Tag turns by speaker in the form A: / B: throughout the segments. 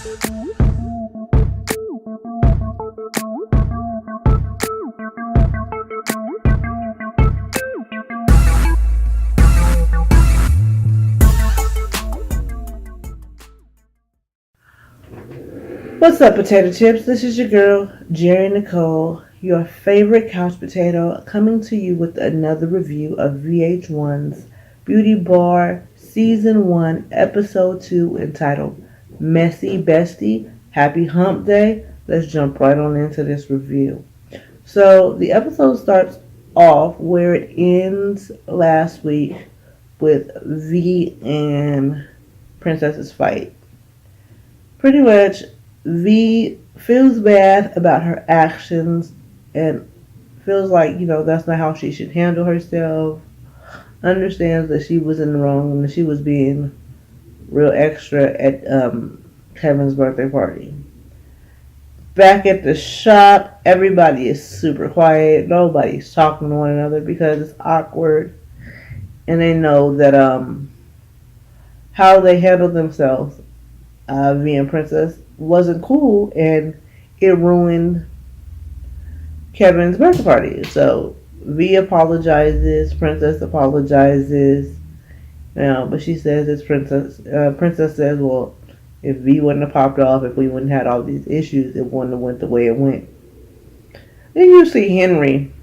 A: What's up, potato chips? This is your girl, Jerry Nicole, your favorite couch potato, coming to you with another review of VH1's Beauty Bar Season 1, Episode 2, entitled Messy Bestie. Happy Hump Day. Let's jump right on into this review. So, the episode starts off where it ends last week with V and Princess's fight. Pretty much, V feels bad about her actions and feels like, that's not how she should handle herself. Understands that she was in the wrong and that she was being real extra at Kevin's birthday party. Back at the shop, everybody is super quiet. Nobody's talking to one another because it's awkward. And they know that how they handled themselves, V and Princess, wasn't cool, and it ruined Kevin's birthday party. So V apologizes, Princess apologizes, but she says it's Princess. Princess says, well, if V wouldn't have popped off, if we wouldn't have had all these issues, it wouldn't have went the way it went. Then you see Henry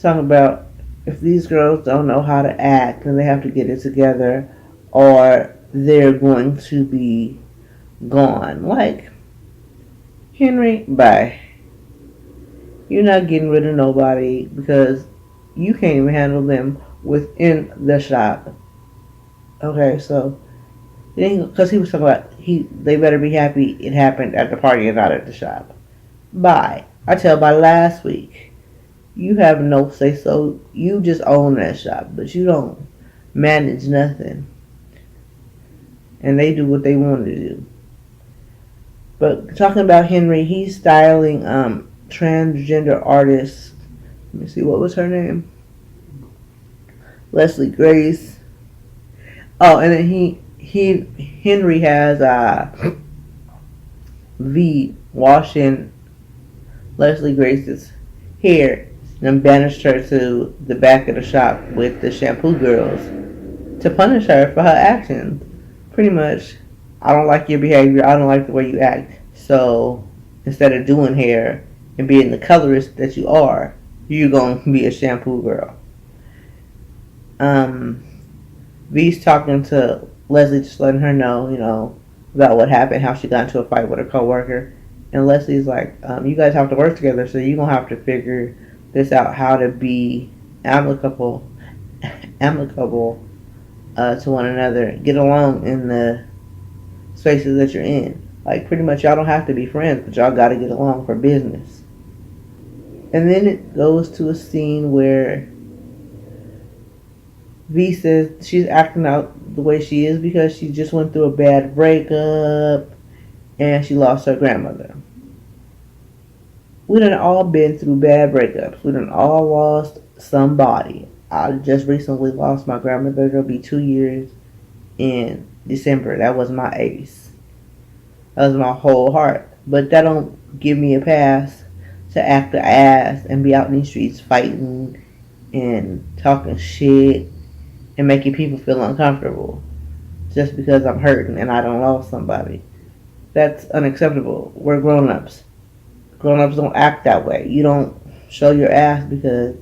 A: talking about if these girls don't know how to act, then they have to get it together, or they're going to be gone. Like, Henry, bye. You're not getting rid of nobody because you can't even handle them within the shop. Okay, so because he was talking about they better be happy it happened at the party and not at the shop. Bye. I tell by last week, you have no say so. You just own that shop, but you don't manage nothing. And they do what they want to do. But talking about Henry, he's styling transgender artist. Let me see, what was her name? Leslie Grace. Oh, and then Henry has V washing Leslie Grace's hair and banished her to the back of the shop with the shampoo girls to punish her for her actions. Pretty much, I don't like your behavior. I don't like the way you act. So instead of doing hair and being the colorist that you are, you're going to be a shampoo girl. V's talking to Leslie, just letting her know, about what happened, how she got into a fight with her coworker. And Leslie's like, you guys have to work together, so you're going to have to figure this out, how to be amicable to one another, get along in the spaces that you're in. Like, pretty much y'all don't have to be friends, but y'all gotta get along for business. And then it goes to a scene where V says she's acting out the way she is because she just went through a bad breakup and she lost her grandmother. We done all been through bad breakups. We done all lost somebody. I just recently lost my grandmother. It'll be 2 years in December. That was my ace. That was my whole heart. But that don't give me a pass to act the ass and be out in these streets fighting and talking shit and making people feel uncomfortable just because I'm hurting and I don't lost somebody. That's unacceptable. We're grown-ups. Grown-ups don't act that way. You don't show your ass because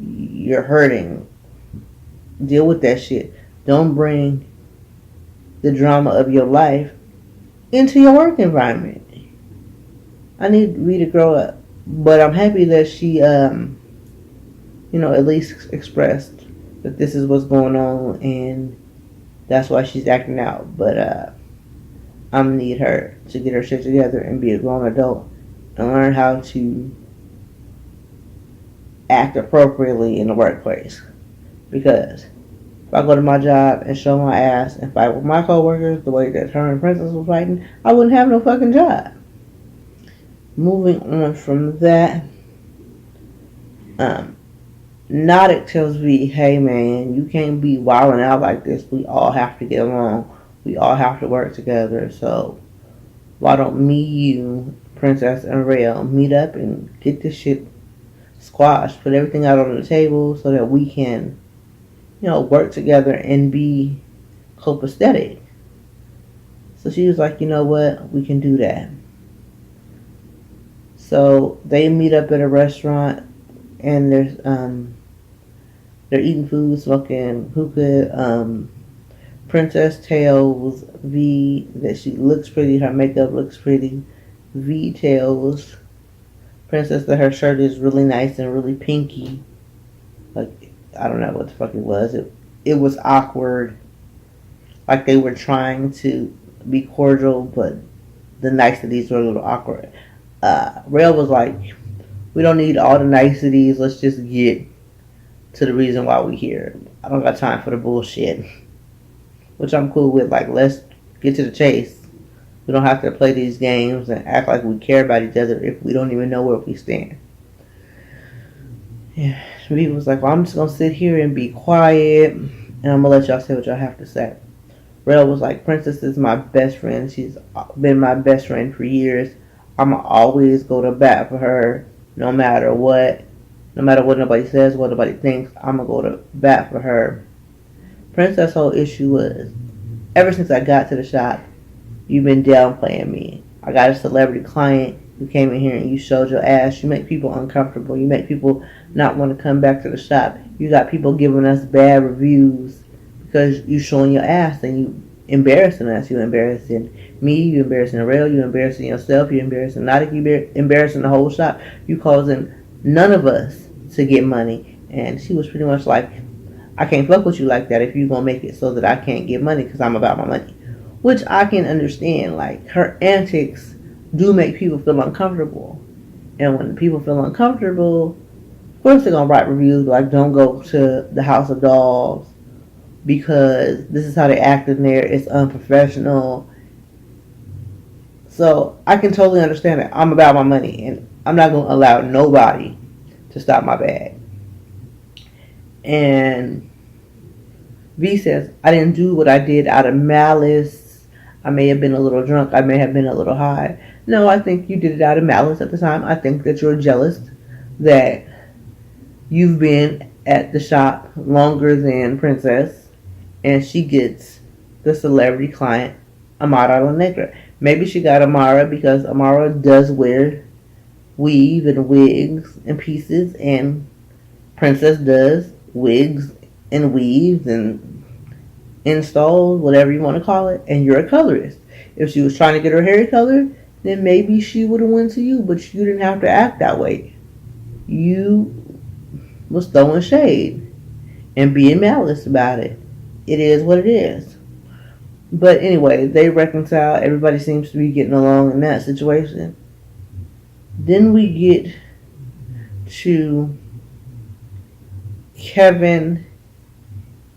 A: you're hurting. Deal with that shit. Don't bring the drama of your life into your work environment. I need me to grow up. But I'm happy that she, at least expressed that this is what's going on and that's why she's acting out. But I'm gonna need her to get her shit together and be a grown adult and learn how to act appropriately in the workplace. Because if I go to my job and show my ass and fight with my coworkers the way that her and Princess was fighting, I wouldn't have no fucking job. Moving on from that, Nodic tells me, hey man, you can't be wilding out like this. We all have to get along. We all have to work together. So why don't me, you, Princess and Rell meet up and get this shit squashed? Put everything out on the table so that we can, work together and be copacetic. So she was like, you know what, we can do that. So they meet up at a restaurant and they're eating food, smoking hookah. Princess tells V that she looks pretty, her makeup looks pretty. V tells Princess that her shirt is really nice and really pinky. Like, I don't know what the fuck it was. It was awkward. Like they were trying to be cordial, but the niceties were a little awkward. Rail was like, we don't need all the niceties. Let's just get to the reason why we're here. I don't got time for the bullshit. Which I'm cool with. Like, let's get to the chase. We don't have to play these games and act like we care about each other if we don't even know where we stand. Yeah, V was like, well, I'm just going to sit here and be quiet, and I'm going to let y'all say what y'all have to say. Rel was like, Princess is my best friend. She's been my best friend for years. I'm going to always go to bat for her no matter what. No matter what nobody says, what nobody thinks, I'm going to go to bat for her. Princess' whole issue was, ever since I got to the shop, you've been downplaying me. I got a celebrity client who came in here and you showed your ass. You make people uncomfortable. You make people not want to come back to the shop. You got people giving us bad reviews because you showing your ass and you embarrassing us. You embarrassing me. You embarrassing Rell. You embarrassing yourself. You embarrassing Nautic. You embarrassing the whole shop. You causing none of us to get money. And she was pretty much like, I can't fuck with you like that if you're going to make it so that I can't get money because I'm about my money. Which I can understand. Like, her antics do make people feel uncomfortable. And when people feel uncomfortable, of course they're going to write reviews like, don't go to the House of Dolls because this is how they act in there. It's unprofessional. So I can totally understand that. I'm about my money and I'm not going to allow nobody to stop my bag. And V says, I didn't do what I did out of malice. I may have been a little drunk. I may have been a little high. No, I think you did it out of malice at the time. I think that you're jealous that you've been at the shop longer than Princess and she gets the celebrity client, Amara La Negra. Maybe she got Amara because Amara does wear weave and wigs and pieces and Princess does wigs and weaves and installs, whatever you want to call it, and you're a colorist. If she was trying to get her hair colored, then maybe she would have went to you, but you didn't have to act that way. You was throwing shade and being malice about it. It is what it is. But anyway, they reconcile. Everybody seems to be getting along in that situation. Then we get to Kevin,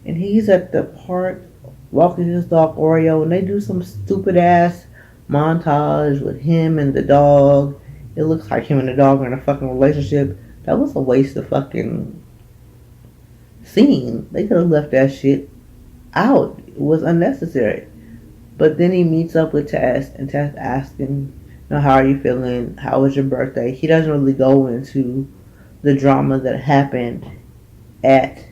A: and he's at the park walking his dog Oreo, and they do some stupid ass montage with him and the dog. It looks like him and the dog are in a fucking relationship. That was a waste of fucking scene. They could have left that shit out. It was unnecessary. But then he meets up with Tess, and Tess asks him, how are you feeling? How was your birthday? He doesn't really go into the drama that happened at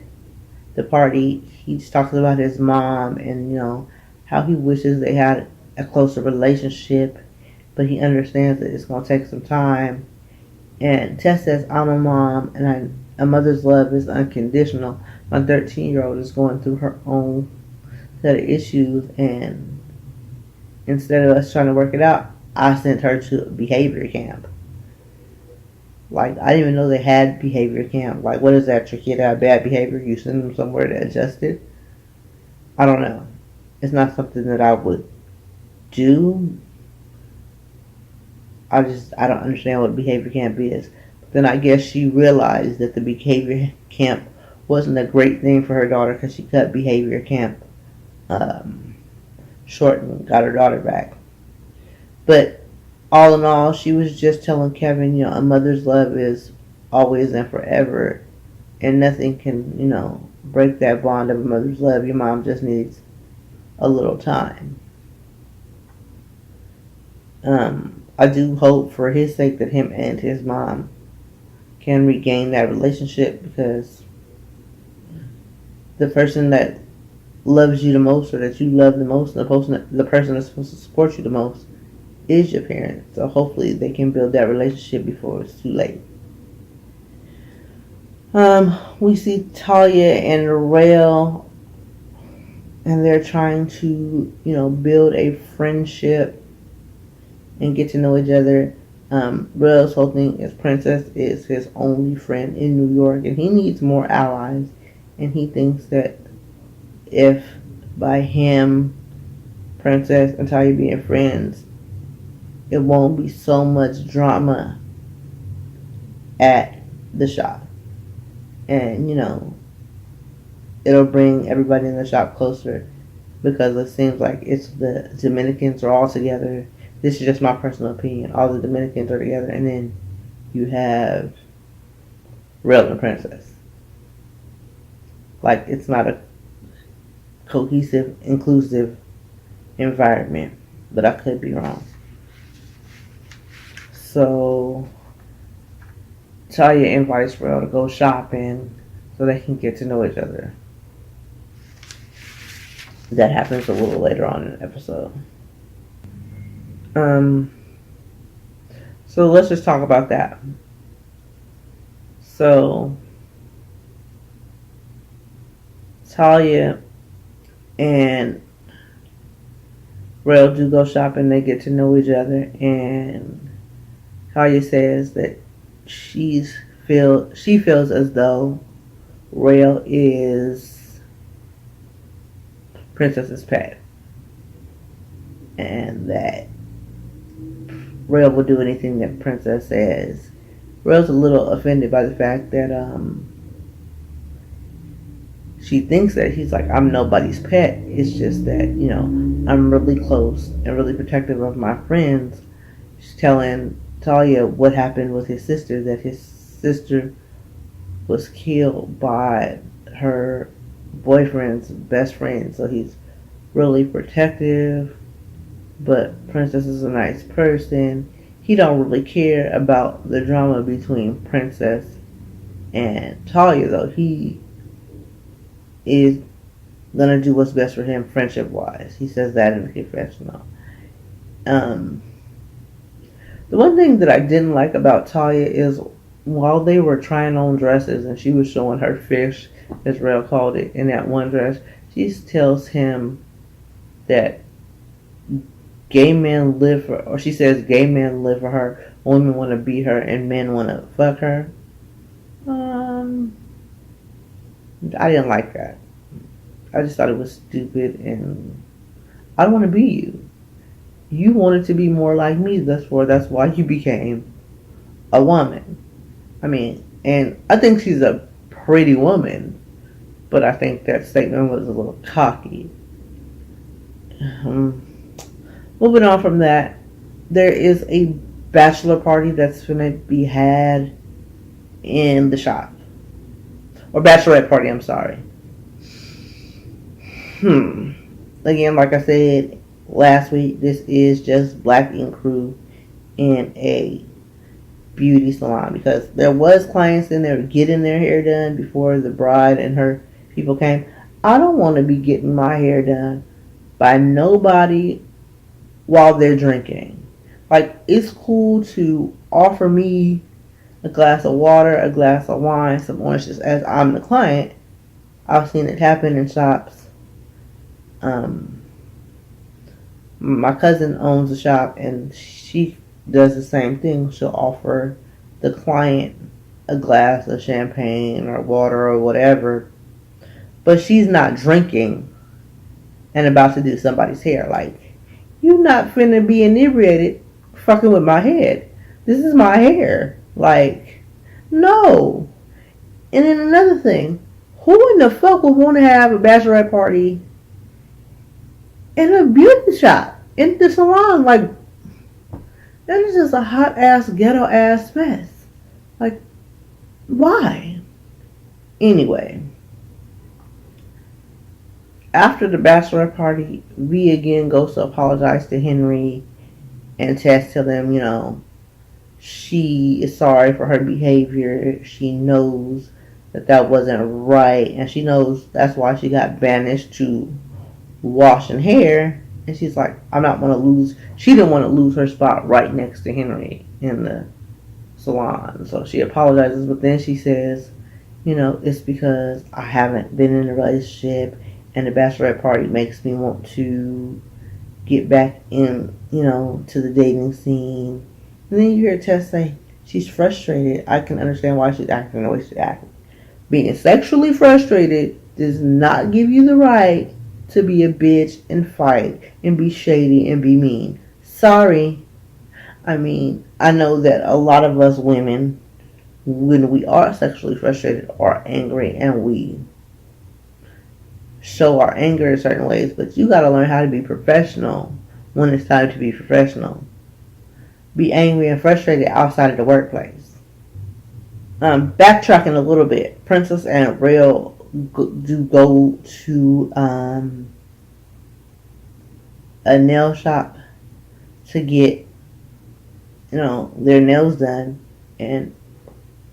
A: the party. He just talks about his mom and, how he wishes they had a closer relationship, but he understands that it's going to take some time. And Tess says, I'm a mom, and a mother's love is unconditional. My 13-year-old is going through her own set of issues, and instead of us trying to work it out, I sent her to behavior camp. Like, I didn't even know they had behavior camp. Like, what is that? Your kid have bad behavior? You send them somewhere to adjust it? I don't know. It's not something that I would do. I don't understand what behavior camp is. But then I guess she realized that the behavior camp wasn't a great thing for her daughter because she cut behavior camp short and got her daughter back. But all in all, she was just telling Kevin, a mother's love is always and forever, and nothing can, break that bond of a mother's love. Your mom just needs a little time. I do hope for his sake that him and his mom can regain that relationship, because the person that loves you the most, or that you love the most, the person that's supposed to support you the most, is your parents. So hopefully they can build that relationship before it's too late. We see Thaila and Rell, and they're trying to, build a friendship and get to know each other. Rell's whole thing is Princess is his only friend in New York, and he needs more allies. And he thinks that if by him, Princess, and Thaila being friends, it won't be so much drama at the shop. And, it'll bring everybody in the shop closer, because it seems like it's the Dominicans are all together. This is just my personal opinion. All the Dominicans are together, and then you have Rell and Princess. Like, it's not a cohesive, inclusive environment, but I could be wrong. So Thaila invites Rell to go shopping so they can get to know each other. That happens a little later on in the episode. So let's just talk about that. So Thaila and Rell do go shopping. They get to know each other, and Thaila says that she feels as though Rell is Princess's pet, and that Rell will do anything that Princess says. Rell's a little offended by the fact that she thinks that he's like, I'm nobody's pet. It's just that, I'm really close and really protective of my friends. She's telling Thaila what happened with his sister, that his sister was killed by her boyfriend's best friend. So he's really protective, but Princess is a nice person. He don't really care about the drama between Princess and Thaila, though. He is gonna do what's best for him friendship wise. He says that in the confessional. The one thing that I didn't like about Thaila is, while they were trying on dresses and she was showing her fish, as Rell called it, in that one dress, she tells him that gay men live for, or she says gay men live for her, women want to beat her, and men want to fuck her. I didn't like that. I just thought it was stupid, and I don't want to be you. You wanted to be more like me, that's why you became a woman. I mean, and I think she's a pretty woman, but I think that statement was a little cocky. Moving on from that, there is a bachelor party that's going to be had in the shop. Or bachelorette party, I'm sorry. Again, like I said last week, this is just Black Ink Crew in a beauty salon, because there was clients in there getting their hair done before the bride and her people came. I don't want to be getting my hair done by nobody while they're drinking. Like, it's cool to offer me a glass of water, a glass of wine, some oranges as I'm the client. I've seen it happen in shops. My cousin owns a shop, and she does the same thing. She'll offer the client a glass of champagne or water or whatever, but she's not drinking and about to do somebody's hair. Like, you not finna be inebriated fucking with my head. This is my hair. Like, no. And then another thing, who in the fuck would want to have a bachelorette party in a beauty shop, in the salon? Like, that is just a hot ass, ghetto ass mess. Like, why? Anyway, After the bachelor party, V again goes to apologize to Henry, and Tess tell him, she is sorry for her behavior. She knows that wasn't right, and she knows that's why she got banished to washing hair. And she's like, I'm not want to lose. She didn't want to lose her spot right next to Henry in the salon. So she apologizes, but then she says, it's because I haven't been in a relationship, and the bachelorette party makes me want to get back in, to the dating scene. And then you hear Tess say she's frustrated. I can understand why she's acting the way she's acting. Being sexually frustrated does not give you the right to be a bitch and fight and be shady and be mean. Sorry. I mean, I know that a lot of us women, when we are sexually frustrated, are angry, and we show our anger in certain ways, but you gotta learn how to be professional when it's time to be professional. Be angry and frustrated outside of the workplace. Backtracking a little bit, Princess and Rell do go to a nail shop to get, their nails done, and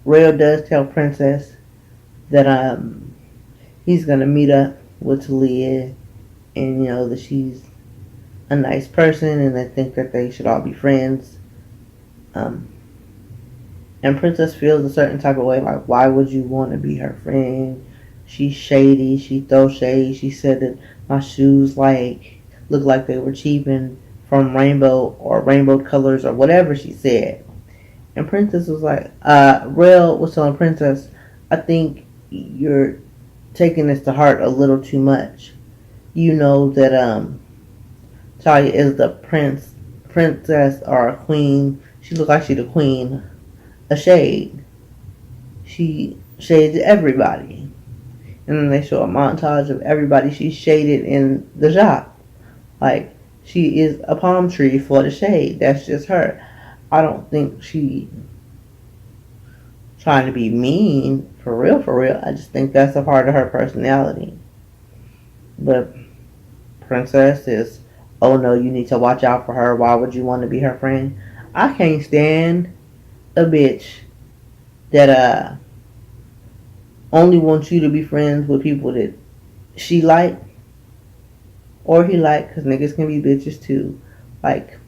A: Rell does tell Princess that he's gonna meet up with Thaila, and that she's a nice person, and they think that they should all be friends. And Princess feels a certain type of way, like, why would you want to be her friend? She's shady. She throws shade. She said that my shoes look like they were cheap and from rainbow colors or whatever she said. And Princess was like, Rell was telling Princess, I think you're taking this to heart a little too much. You know that Thaila is the princess or a queen. She looked like she's the queen. A shade. She shades everybody. And then they show a montage of everybody she shaded in the shop. Like, she is a palm tree for the shade. That's just her. I don't think she trying to be mean for real. I just think that's a part of her personality. But Princess is, oh no, you need to watch out for her. Why would you want to be her friend? I can't stand a bitch that only wants you to be friends with people that she like or he like, because niggas can be bitches too. Like,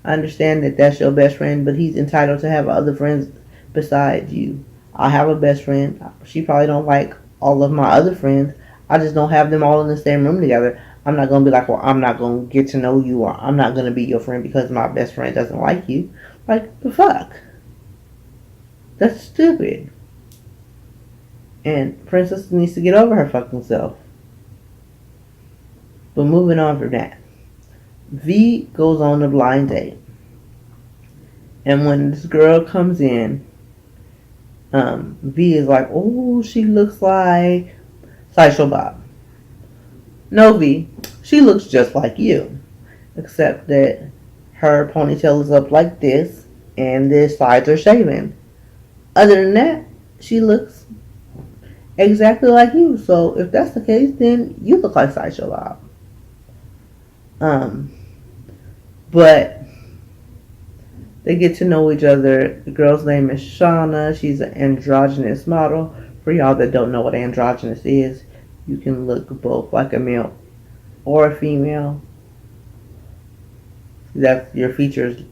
A: I understand that that's your best friend, but he's entitled to have other friends besides you. I have a best friend. She probably don't like all of my other friends. I just don't have them all in the same room together. I'm not going to be like, well, I'm not going to get to know you, or I'm not going to be your friend because my best friend doesn't like you. Like, the fuck? That's stupid. And Princess needs to get over her fucking self. But moving on from that, V goes on a blind date. And when this girl comes in, V is like, oh, she looks like Sideshow Bob. No, V, she looks just like you. Except that her ponytail is up like this, and the sides are shaven. Other than that, she looks exactly like you. So if that's the case, then you look like Sideshow Bob. But they get to know each other. The girl's name is Shauna. She's an androgynous model. For y'all that don't know what androgynous is, you can look both like a male or a female. That your features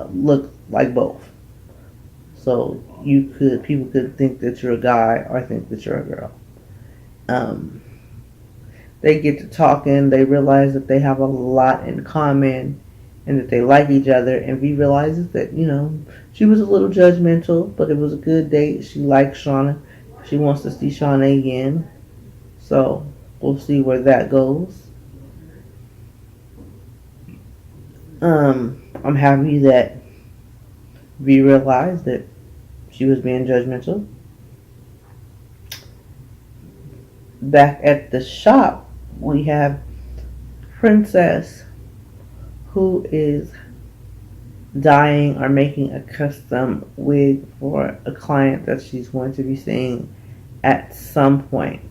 A: look like both. So people could think that you're a guy or think that you're a girl. They get to talking. They realize that they have a lot in common and that they like each other. And V realizes that, she was a little judgmental, but it was a good date. She likes Shauna. She wants to see Shauna again. So we'll see where that goes. I'm happy that V realized that she was being judgmental. Back at the shop, we have Princess, who is dyeing or making a custom wig for a client that she's going to be seeing at some point.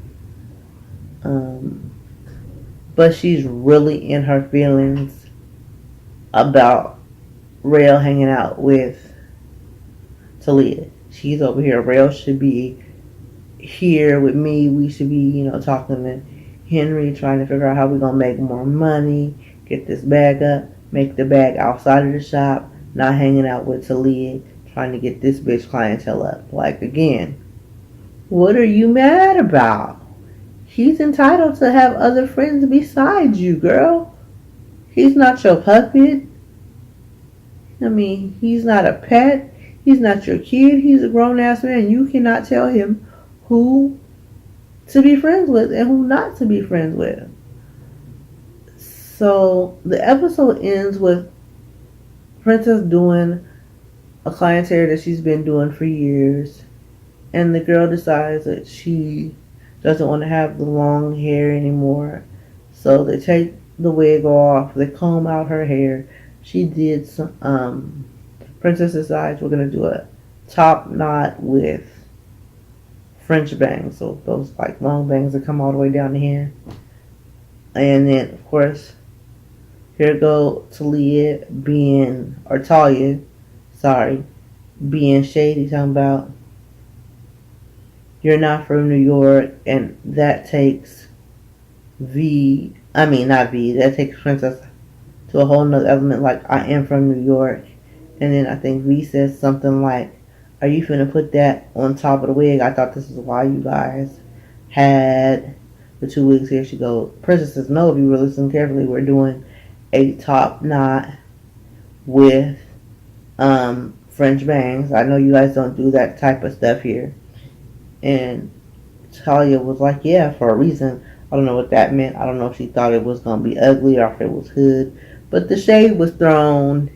A: Um, but she's really in her feelings about Rell hanging out with Thaila. She's over here. Rell should be here with me. We should be, talking to Henry, trying to figure out how we're gonna make more money, get this bag up, make the bag outside of the shop, not hanging out with Thalia, trying to get this bitch clientele up. Like again, what are you mad about? He's entitled to have other friends besides you, girl. He's not your puppet. I mean, he's not a pet. He's not your kid. He's a grown ass man. You cannot tell him who to be friends with and who not to be friends with. So the episode ends with Princess doing a clientele that she's been doing for years, and the girl decides that she doesn't want to have the long hair anymore. So they take the wig off, they comb out her hair. She did some Princess decides we're gonna do a top knot with French bangs, so those like long bangs that come all the way down the hair. And then of course here go Talia being shady, talking about you're not from New York, and that takes that takes Princess to a whole nother element, like I am from New York. And then I think V says something like, are you finna put that on top of the wig? I thought this is why you guys had the 2 weeks. Here she goes. Princess says, no, if you really listen carefully, we're doing a top knot with French bangs. I know you guys don't do that type of stuff here. And Talia was like, yeah, for a reason. I don't know what that meant. I don't know if she thought it was going to be ugly or if it was hood. But the shade was thrown,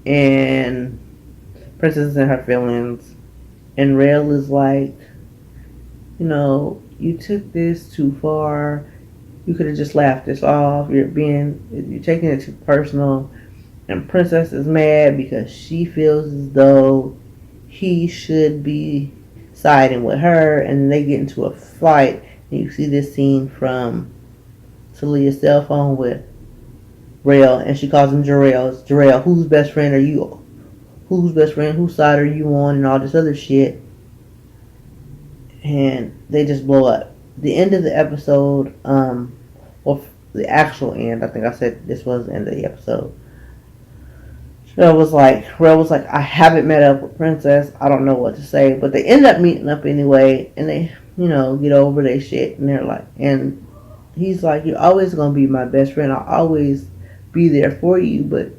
A: and Princess is in her feelings. And Rell is like, you took this too far. You could have just laughed this off. You're taking it too personal. And Princess is mad because she feels as though he should be siding with her, and they get into a fight. And you see this scene from Talia's cell phone with Rell, and she calls him Jarrell. It's Jarrell, whose best friend are you? Whose best friend? Whose side are you on? And all this other shit. And they just blow up. The end of the episode, the actual end, I think I said this was the end of the episode. Rell was like, I haven't met up with Princess. I don't know what to say. But they end up meeting up anyway, and they, get over their shit. And they're like, and he's like, you're always going to be my best friend. I'll always be there for you. But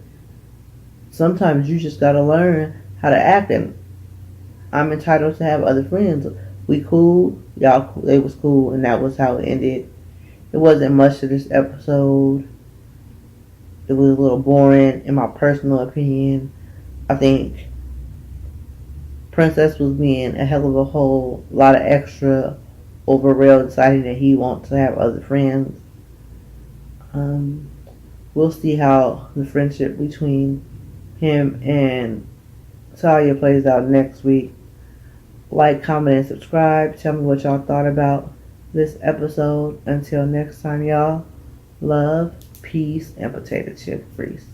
A: sometimes you just got to learn how to act. And I'm entitled to have other friends. We cool. Y'all cool. They was cool. And that was how it ended. It wasn't much to this episode. It was a little boring, in my personal opinion. I think Princess was being a hell of a whole lot of extra over Rell deciding that he wants to have other friends. We'll see how the friendship between him and Talia plays out next week. Like, comment, and subscribe. Tell me what y'all thought about this episode. Until next time, y'all. Love, peace, and potato chip grease.